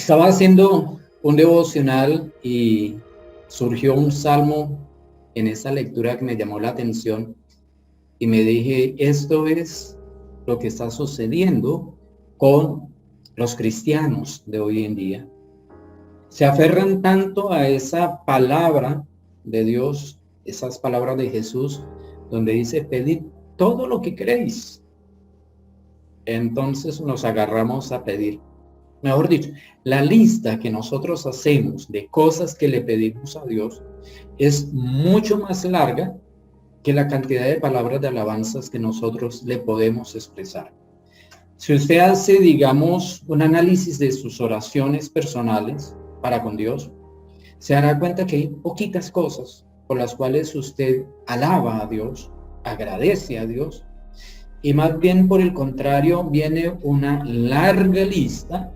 Estaba haciendo un devocional y surgió un salmo en esa lectura que me llamó la atención y me dije, esto es lo que está sucediendo con los cristianos de hoy en día. Se aferran tanto a esa palabra de Dios, esas palabras de Jesús, donde dice, pedid todo lo que queréis. Entonces nos agarramos a pedir. Mejor dicho, la lista que nosotros hacemos de cosas que le pedimos a Dios es mucho más larga que la cantidad de palabras de alabanzas que nosotros le podemos expresar. Si usted hace, digamos, un análisis de sus oraciones personales para con Dios, se dará cuenta que hay poquitas cosas por las cuales usted alaba a Dios, agradece a Dios, y más bien por el contrario viene una larga lista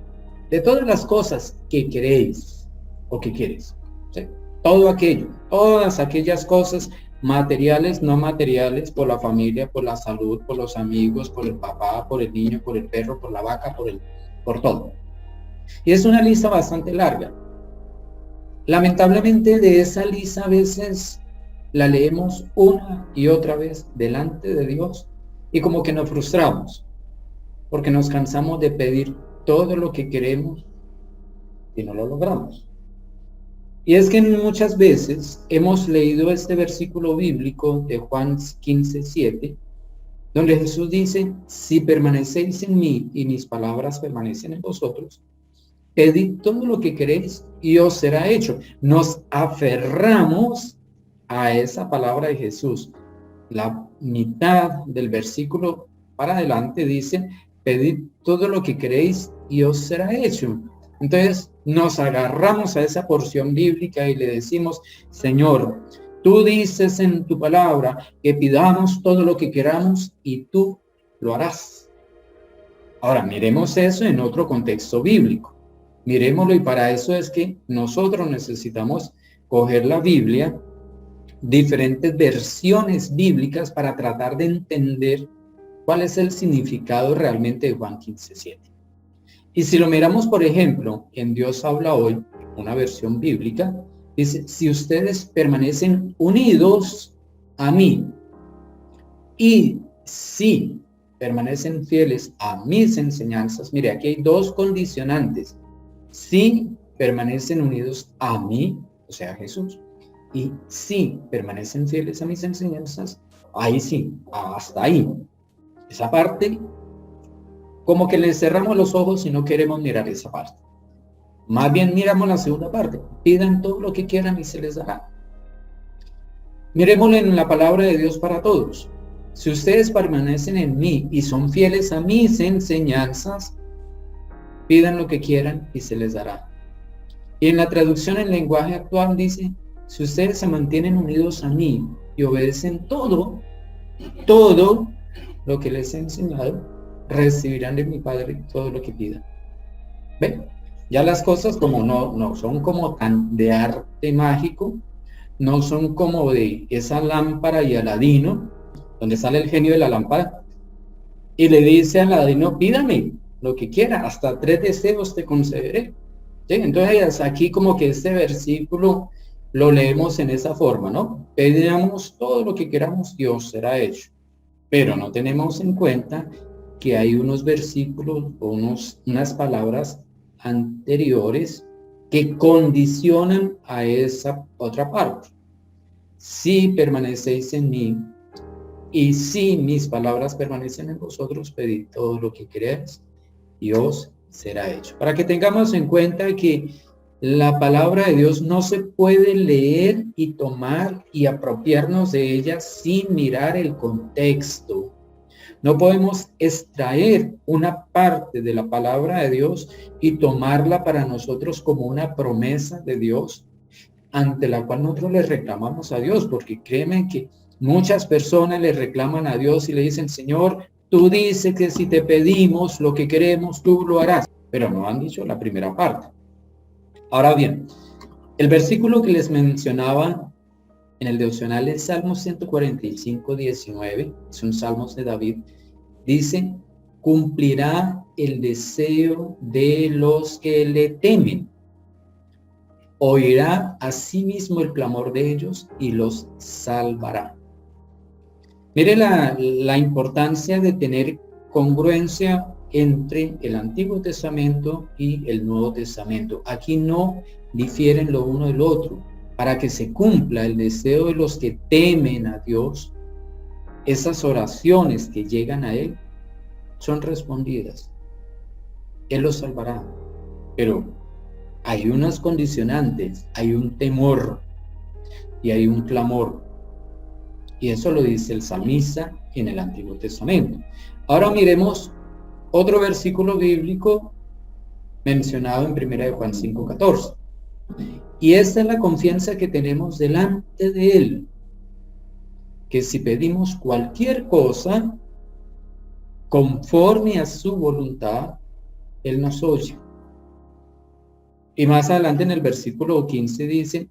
de todas las cosas que queréis o que quieres. ¿Sí? Todo aquello, todas aquellas cosas materiales, no materiales, por la familia, por la salud, por los amigos, por el papá, por el niño, por el perro, por la vaca, por todo. Y es una lista bastante larga. Lamentablemente de esa lista a veces la leemos una y otra vez delante de Dios y como que nos frustramos porque nos cansamos de pedir todo lo que queremos y no lo logramos. Y es que muchas veces hemos leído este versículo bíblico de Juan 15:7, donde Jesús dice, si permanecéis en mí y mis palabras permanecen en vosotros, pedid todo lo que queréis y os será hecho. Nos aferramos a esa palabra de Jesús. La mitad del versículo para adelante dice, pedid todo lo que queréis y os será hecho. Entonces nos agarramos a esa porción bíblica y le decimos, Señor, tú dices en tu palabra que pidamos todo lo que queramos y tú lo harás. Ahora, miremos eso en otro contexto bíblico. Miremoslo, y para eso es que nosotros necesitamos coger la Biblia, diferentes versiones bíblicas para tratar de entender cuál es el significado realmente de Juan 15:7. Y si lo miramos, por ejemplo, en Dios habla hoy, una versión bíblica, dice, si ustedes permanecen unidos a mí y si permanecen fieles a mis enseñanzas, mire, aquí hay dos condicionantes. Si permanecen unidos a mí, o sea, a Jesús, y si permanecen fieles a mis enseñanzas, ahí sí, hasta ahí. Esa parte, como que le cerramos los ojos y no queremos mirar esa parte. Más bien miramos la segunda parte. Pidan todo lo que quieran y se les dará. Miremoslo en la palabra de Dios para todos. Si ustedes permanecen en mí y son fieles a mis enseñanzas, pidan lo que quieran y se les dará. Y en la traducción en lenguaje actual dice, si ustedes se mantienen unidos a mí y obedecen todo lo que les he enseñado, recibirán de mi Padre todo lo que pidan. ¿Ven? Ya las cosas como no son como tan de arte mágico, no son como de esa lámpara y Aladino, donde sale el genio de la lámpara, y le dice a Aladino, pídame lo que quiera, hasta 3 deseos te concederé. ¿Sí? Entonces aquí como que este versículo lo leemos en esa forma, ¿no? Pedamos todo lo que queramos y os será hecho. Pero no tenemos en cuenta que hay unos versículos o unas palabras anteriores que condicionan a esa otra parte. Si permanecéis en mí y si mis palabras permanecen en vosotros, pedid todo lo que queráis y os será hecho. Para que tengamos en cuenta que la palabra de Dios no se puede leer y tomar y apropiarnos de ella sin mirar el contexto. No podemos extraer una parte de la palabra de Dios y tomarla para nosotros como una promesa de Dios ante la cual nosotros le reclamamos a Dios, porque créeme que muchas personas le reclaman a Dios y le dicen, Señor, tú dices que si te pedimos lo que queremos, tú lo harás, pero no han dicho la primera parte. Ahora bien, el versículo que les mencionaba en el devocional es Salmo 145:19, es un Salmo de David, dice, cumplirá el deseo de los que le temen. Oirá asimismo el clamor de ellos y los salvará. Mire la importancia de tener congruencia entre el Antiguo Testamento y el Nuevo Testamento. Aquí no difieren lo uno del otro. Para que se cumpla el deseo de los que temen a Dios, esas oraciones que llegan a Él son respondidas. Él los salvará. Pero hay unas condicionantes, hay un temor y hay un clamor. Y eso lo dice el salmista en el Antiguo Testamento. Ahora miremos otro versículo bíblico mencionado en 1 Juan 5:14. Y esta es la confianza que tenemos delante de Él, que si pedimos cualquier cosa conforme a su voluntad, Él nos oye. Y más adelante en el versículo 15 dice,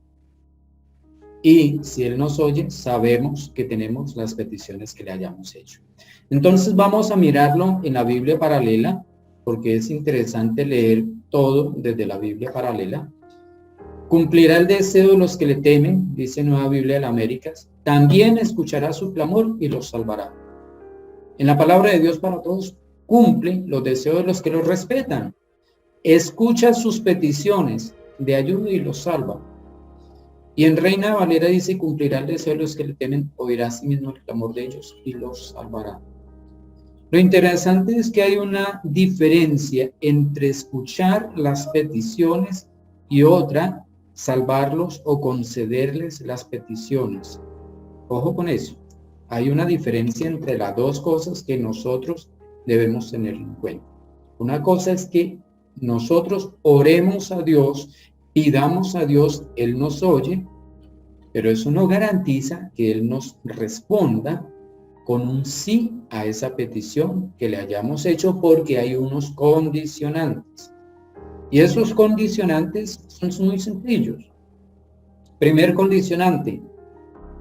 y si Él nos oye, sabemos que tenemos las peticiones que le hayamos hecho. Entonces vamos a mirarlo en la Biblia paralela, porque es interesante leer todo desde la Biblia paralela. Cumplirá el deseo de los que le temen, dice Nueva Biblia de las Américas. También escuchará su clamor y los salvará. En la palabra de Dios para todos, cumple los deseos de los que los respetan. Escucha sus peticiones de ayuda y los salva. Y en Reina Valera dice, cumplirá el deseo de los que le temen, oirá asimismo el clamor de ellos y los salvará. Lo interesante es que hay una diferencia entre escuchar las peticiones y otra, salvarlos o concederles las peticiones. Ojo con eso. Hay una diferencia entre las dos cosas que nosotros debemos tener en cuenta. Una cosa es que nosotros oremos a Dios, pidamos a Dios, Él nos oye, pero eso no garantiza que Él nos responda con un sí a esa petición que le hayamos hecho, porque hay unos condicionantes. Y esos condicionantes son muy sencillos. Primer condicionante,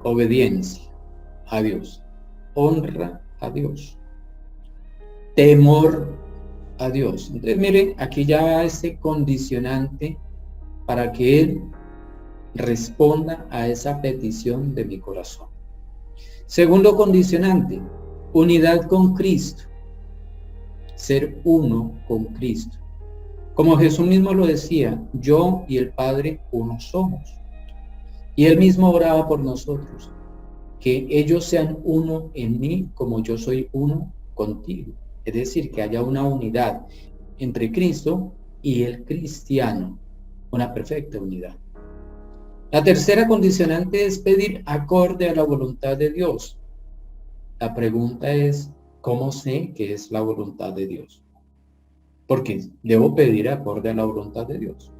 obediencia a Dios, honra a Dios, temor a Dios. Entonces, mire, aquí ya va ese condicionante para que Él responda a esa petición de mi corazón. Segundo condicionante, unidad con Cristo, ser uno con Cristo. Como Jesús mismo lo decía, yo y el Padre uno somos. Y Él mismo oraba por nosotros, que ellos sean uno en mí como yo soy uno contigo. Es decir, que haya una unidad entre Cristo y el cristiano, una perfecta unidad. La tercera condicionante es pedir acorde a la voluntad de Dios. La pregunta es, ¿cómo sé que es la voluntad de Dios? Porque debo pedir acorde a la voluntad de Dios.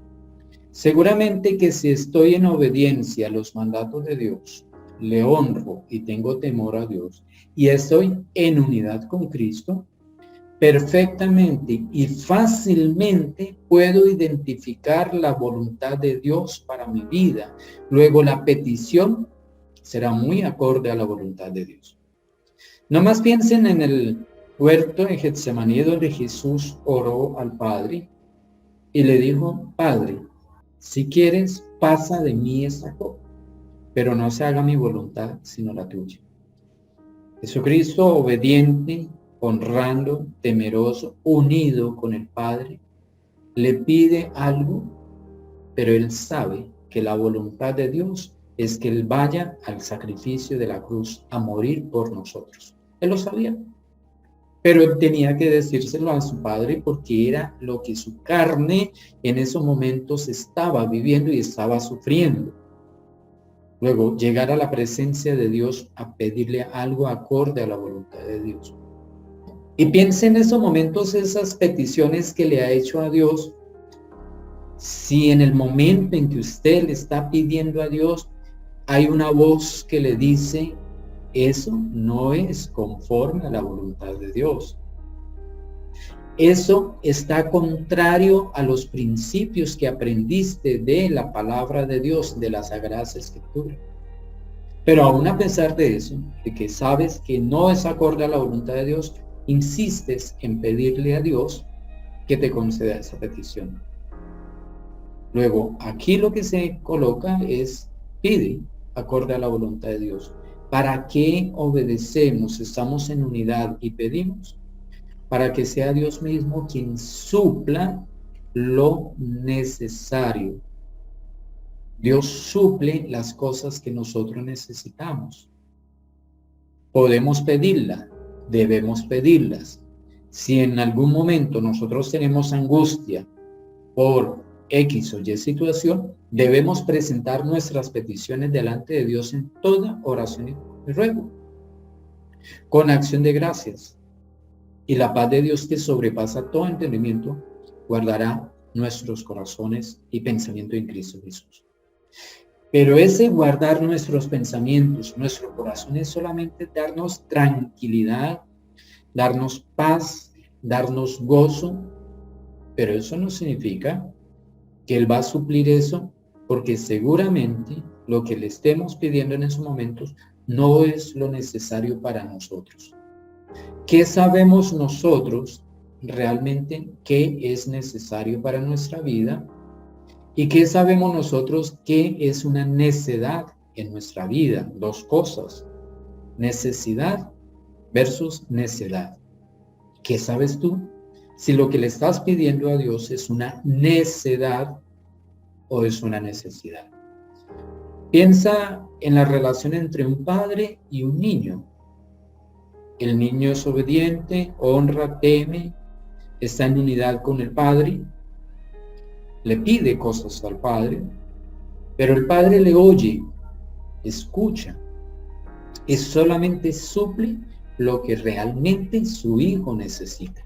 Seguramente que si estoy en obediencia a los mandatos de Dios, le honro y tengo temor a Dios, y estoy en unidad con Cristo, perfectamente y fácilmente puedo identificar la voluntad de Dios para mi vida. Luego la petición será muy acorde a la voluntad de Dios. No más piensen en el huerto de Getsemaní, donde Jesús oró al Padre y le dijo, Padre, si quieres, pasa de mí esta copa, pero no se haga mi voluntad, sino la tuya. Jesucristo, obediente, honrando, temeroso, unido con el Padre, le pide algo, pero él sabe que la voluntad de Dios es que él vaya al sacrificio de la cruz a morir por nosotros. Él lo sabía, pero él tenía que decírselo a su Padre porque era lo que su carne en esos momentos estaba viviendo y estaba sufriendo. Luego, llegar a la presencia de Dios a pedirle algo acorde a la voluntad de Dios. Y piense en esos momentos, esas peticiones que le ha hecho a Dios. Si en el momento en que usted le está pidiendo a Dios, hay una voz que le dice, eso no es conforme a la voluntad de Dios. Eso está contrario a los principios que aprendiste de la palabra de Dios, de las Sagradas Escrituras. Pero aún a pesar de eso, de que sabes que no es acorde a la voluntad de Dios, insistes en pedirle a Dios que te conceda esa petición. Luego, aquí lo que se coloca es pide acorde a la voluntad de Dios. ¿Para qué obedecemos? Estamos en unidad y pedimos para que sea Dios mismo quien supla lo necesario. Dios suple las cosas que nosotros necesitamos. Podemos pedirla, debemos pedirlas. Si en algún momento nosotros tenemos angustia por X o Y situación, debemos presentar nuestras peticiones delante de Dios en toda oración y ruego, con acción de gracias. Y la paz de Dios, que sobrepasa todo entendimiento, guardará nuestros corazones y pensamiento en Cristo Jesús. Pero ese guardar nuestros pensamientos, nuestro corazón, es solamente darnos tranquilidad, darnos paz, darnos gozo. Pero eso no significa que Él va a suplir eso, porque seguramente lo que le estemos pidiendo en esos momentos no es lo necesario para nosotros. ¿Qué sabemos nosotros realmente qué es necesario para nuestra vida? ¿Y qué sabemos nosotros qué es una necedad en nuestra vida? Dos cosas: necesidad versus necedad. ¿Qué sabes tú? Si lo que le estás pidiendo a Dios es una necedad o es una necesidad. Piensa en la relación entre un padre y un niño. El niño es obediente, honra, teme, está en unidad con el padre, le pide cosas al padre, pero el padre le oye, escucha, y solamente suple lo que realmente su hijo necesita.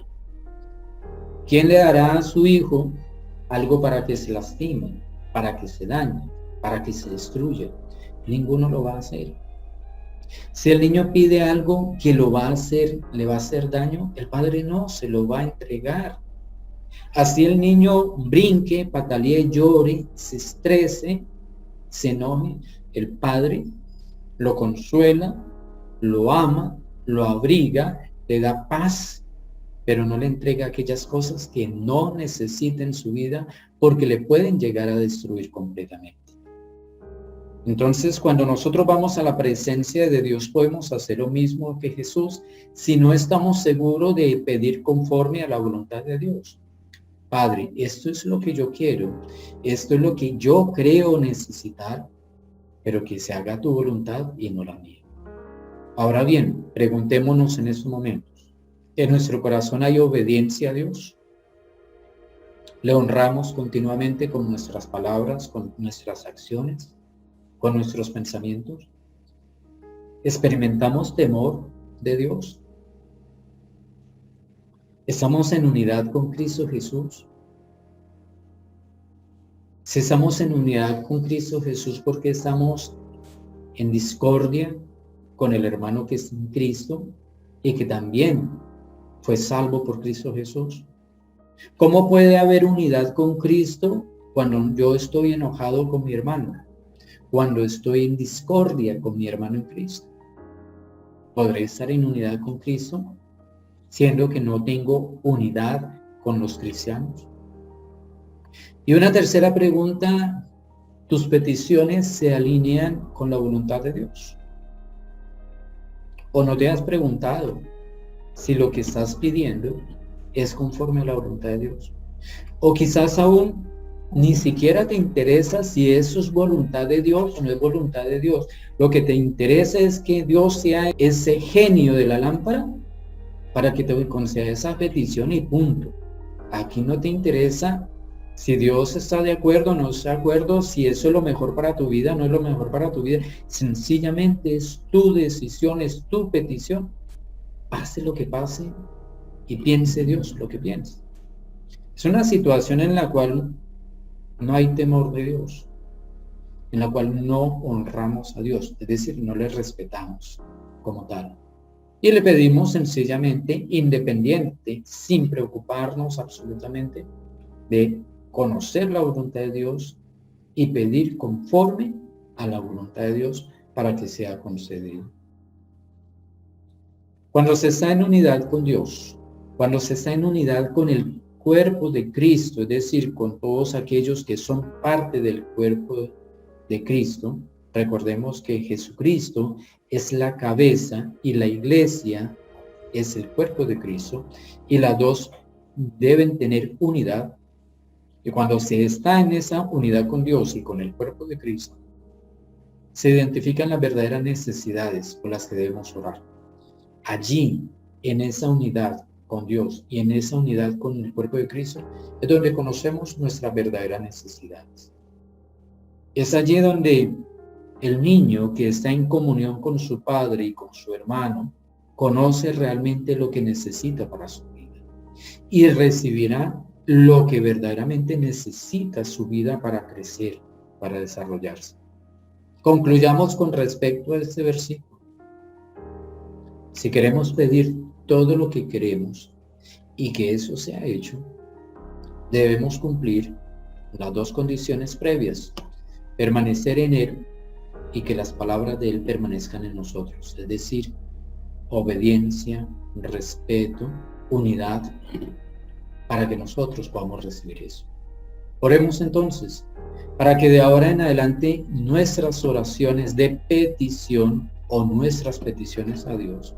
¿Quién le dará a su hijo algo para que se lastime, para que se dañe, para que se destruya? Ninguno lo va a hacer. Si el niño pide algo que lo va a hacer, le va a hacer daño, el padre no se lo va a entregar. Así el niño brinque, patalee, llore, se estrese, se enoje, el padre lo consuela, lo ama, lo abriga, le da paz, pero no le entrega aquellas cosas que no necesita en su vida, porque le pueden llegar a destruir completamente. Entonces, cuando nosotros vamos a la presencia de Dios, podemos hacer lo mismo que Jesús, si no estamos seguros de pedir conforme a la voluntad de Dios. Padre, esto es lo que yo quiero, esto es lo que yo creo necesitar, pero que se haga tu voluntad y no la mía. Ahora bien, preguntémonos en estos momentos: ¿en nuestro corazón hay obediencia a Dios? ¿Le honramos continuamente con nuestras palabras, con nuestras acciones, con nuestros pensamientos? ¿Experimentamos temor de Dios? ¿Estamos en unidad con Cristo Jesús? Si estamos en unidad con Cristo Jesús, ¿por qué estamos en discordia con el hermano que es en Cristo y que también fue salvo por Cristo Jesús? ¿Cómo puede haber unidad con Cristo cuando yo estoy enojado con mi hermano? Cuando estoy en discordia con mi hermano en Cristo. ¿Podré estar en unidad con Cristo siendo que no tengo unidad con los cristianos? Y una tercera pregunta: ¿tus peticiones se alinean con la voluntad de Dios? ¿O no te has preguntado si lo que estás pidiendo es conforme a la voluntad de Dios? O quizás aún ni siquiera te interesa si eso es voluntad de Dios o no es voluntad de Dios. Lo que te interesa es que Dios sea ese genio de la lámpara para que te conceda esa petición y punto. Aquí no te interesa si Dios está de acuerdo o no está de acuerdo, si eso es lo mejor para tu vida, no es lo mejor para tu vida. Sencillamente es tu decisión, es tu petición. Pase lo que pase y piense Dios lo que piense. Es una situación en la cual no hay temor de Dios, en la cual no honramos a Dios, es decir, no le respetamos como tal. Y le pedimos sencillamente independiente, sin preocuparnos absolutamente de conocer la voluntad de Dios y pedir conforme a la voluntad de Dios para que sea concedido. Cuando se está en unidad con Dios, cuando se está en unidad con el cuerpo de Cristo, es decir, con todos aquellos que son parte del cuerpo de Cristo, recordemos que Jesucristo es la cabeza y la iglesia es el cuerpo de Cristo, y las dos deben tener unidad. Y cuando se está en esa unidad con Dios y con el cuerpo de Cristo, se identifican las verdaderas necesidades por las que debemos orar. Allí, en esa unidad con Dios y en esa unidad con el cuerpo de Cristo, es donde conocemos nuestras verdaderas necesidades. Es allí donde el niño que está en comunión con su padre y con su hermano conoce realmente lo que necesita para su vida y recibirá lo que verdaderamente necesita su vida para crecer, para desarrollarse. Concluyamos con respecto a este versículo. Si queremos pedir todo lo que queremos y que eso sea hecho, debemos cumplir las dos condiciones previas: permanecer en Él y que las palabras de Él permanezcan en nosotros, es decir, obediencia, respeto, unidad, para que nosotros podamos recibir eso. Oremos entonces, para que de ahora en adelante nuestras oraciones de petición o nuestras peticiones a Dios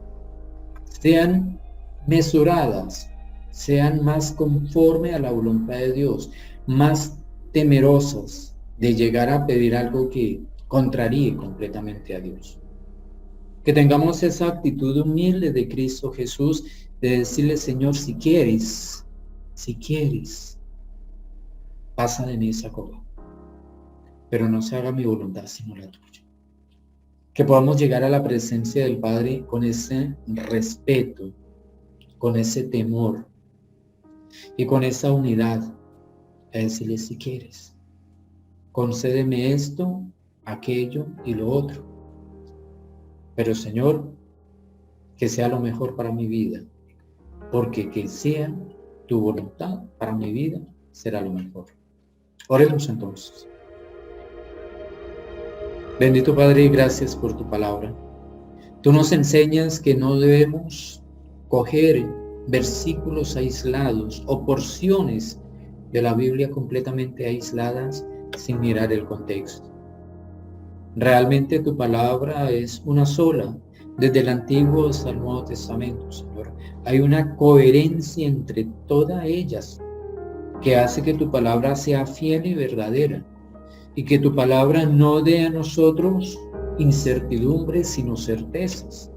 sean mesuradas, sean más conforme a la voluntad de Dios, más temerosas de llegar a pedir algo que contraríe completamente a Dios. Que tengamos esa actitud humilde de Cristo Jesús, de decirle: Señor, si quieres, pasa de mí esa copa, pero no se haga mi voluntad sino la tuya. Que podamos llegar a la presencia del Padre con ese respeto, con ese temor y con esa unidad, a decirle: si quieres, concédeme esto, aquello y lo otro. Pero Señor, que sea lo mejor para mi vida, porque que sea tu voluntad para mi vida será lo mejor. Oremos entonces. Bendito Padre, gracias por tu palabra. Tú nos enseñas que no debemos coger versículos aislados o porciones de la Biblia completamente aisladas sin mirar el contexto. Realmente tu palabra es una sola, desde el Antiguo hasta el Nuevo Testamento, Señor. Hay una coherencia entre todas ellas que hace que tu palabra sea fiel y verdadera, y que tu palabra no dé a nosotros incertidumbres, sino certezas.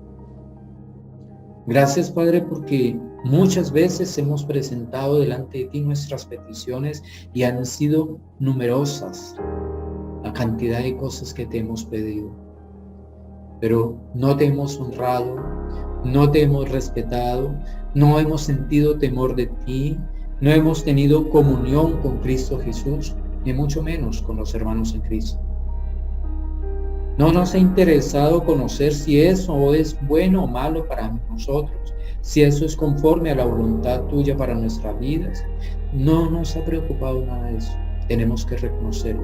Gracias, Padre, porque muchas veces hemos presentado delante de ti nuestras peticiones y han sido numerosas la cantidad de cosas que te hemos pedido, pero no te hemos honrado, no te hemos respetado, no hemos sentido temor de ti, no hemos tenido comunión con Cristo Jesús, ni mucho menos con los hermanos en Cristo. No nos ha interesado conocer si eso es bueno o malo para nosotros, si eso es conforme a la voluntad tuya para nuestras vidas. No nos ha preocupado nada de eso, tenemos que reconocerlo.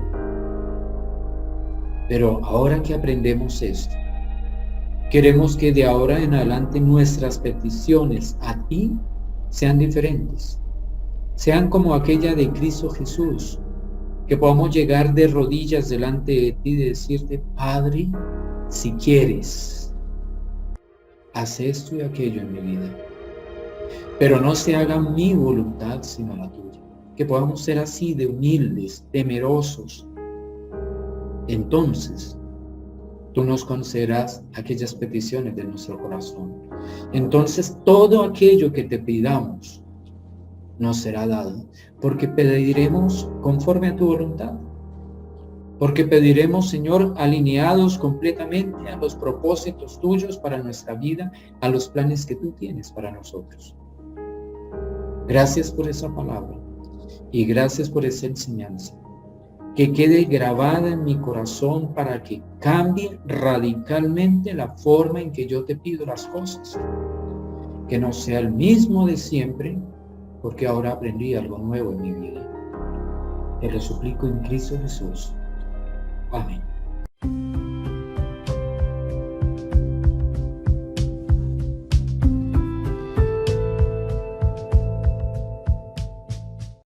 Pero ahora que aprendemos esto, queremos que de ahora en adelante nuestras peticiones a ti sean diferentes, sean como aquella de Cristo Jesús, que podamos llegar de rodillas delante de ti y decirte: Padre, si quieres, haz esto y aquello en mi vida, pero no se haga mi voluntad sino la tuya. Que podamos ser así de humildes, temerosos. Entonces tú nos concederás aquellas peticiones de nuestro corazón. Entonces todo aquello que te pidamos nos será dado, porque pediremos conforme a tu voluntad, porque pediremos, Señor, alineados completamente a los propósitos tuyos para nuestra vida, a los planes que tú tienes para nosotros. Gracias por esa palabra y gracias por esa enseñanza, que quede grabada en mi corazón para que cambie radicalmente la forma en que yo te pido las cosas, que no sea el mismo de siempre, porque ahora aprendí algo nuevo en mi vida. Te lo suplico en Cristo Jesús. Amén.